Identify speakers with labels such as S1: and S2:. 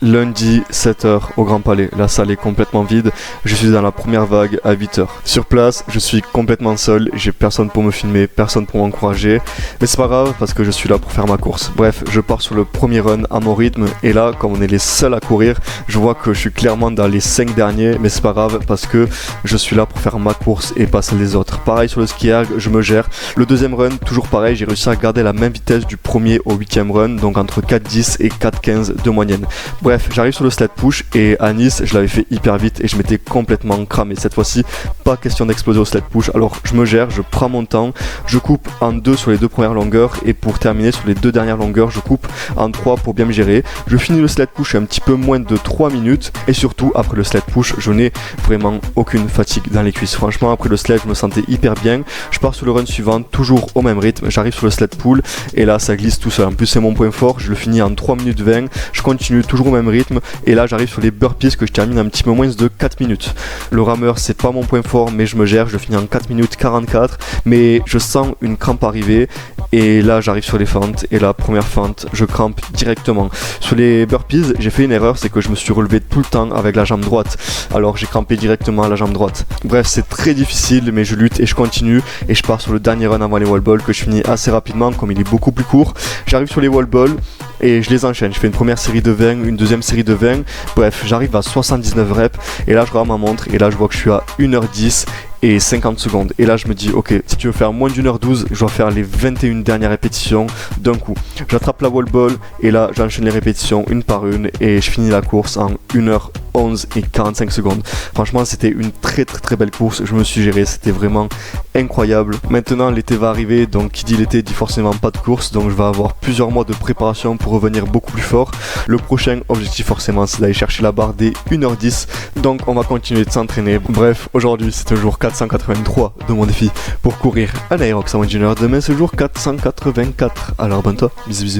S1: Lundi, 7h au Grand Palais. La salle est complètement vide. Je suis dans la première vague à 8h. Sur place, je suis complètement seul. J'ai personne pour me filmer, personne pour m'encourager. Mais c'est pas grave parce que je suis là pour faire ma course. Bref, je pars sur le premier run à mon rythme. Et là, comme on est les seuls à courir, je vois que je suis clairement dans les 5 derniers. Mais c'est pas grave parce que je suis là pour faire ma course et pas celle des autres. Pareil sur le ski erg, je me gère. Le deuxième run, toujours pareil. J'ai réussi à garder la même vitesse du premier au 8e run. Donc entre 4,10 et 4,15 de moyenne. Bref, j'arrive sur le sled push et à Nice, je l'avais fait hyper vite et je m'étais complètement cramé. Cette fois-ci, pas question d'exploser au sled push. Alors je me gère, je prends mon temps, je coupe en 2 sur les 2 premières longueurs et pour terminer sur les 2 dernières longueurs, je coupe en 3 pour bien me gérer. Je finis le sled push un petit peu moins de 3 minutes et surtout après le sled push, je n'ai vraiment aucune fatigue dans les cuisses. Franchement, après le sled, je me sentais hyper bien. Je pars sur le run suivant, toujours au même rythme. J'arrive sur le sled pull et là, ça glisse tout seul. En plus, c'est mon point fort. Je le finis en 3 minutes 20. Je continue toujours au même rythme et là j'arrive sur les burpees que je termine un petit peu moins de 4 minutes. Le rameur c'est pas mon point fort mais je me gère, je finis en 4 minutes 44 mais je sens une crampe arriver et là j'arrive sur les fentes et la première fente je crampe directement. Sur les burpees j'ai fait une erreur, c'est que je me suis relevé tout le temps avec la jambe droite alors j'ai crampé directement à la jambe droite. Bref, c'est très difficile mais je lutte et je continue et je pars sur le dernier run avant les wall balls que je finis assez rapidement comme il est beaucoup plus court. J'arrive sur les wall balls et je les enchaîne. Je fais une première série de 20, une deuxième série de 20. Bref, j'arrive à 79 reps et là je regarde ma montre et là je vois que je suis à 1h10 et 50 secondes. Et là je me dis ok, si tu veux faire moins d'1h12, je dois faire les 21 dernières répétitions d'un coup. J'attrape la wall ball et là j'enchaîne les répétitions une par une et je finis la course en 1h11 et 45 secondes. Franchement c'était une très belle course, je me suis géré, c'était vraiment incroyable. Maintenant l'été va arriver, donc qui dit l'été dit forcément pas de course, donc je vais avoir plusieurs mois de préparation pour revenir beaucoup plus fort. Le prochain objectif forcément c'est d'aller chercher la barre des 1h10, donc on va continuer de s'entraîner. Bref, aujourd'hui c'est un jour 483 de mon défi pour courir un Aerox en Engineer. Demain c'est jour 484, alors abonne-toi, bisous bisous.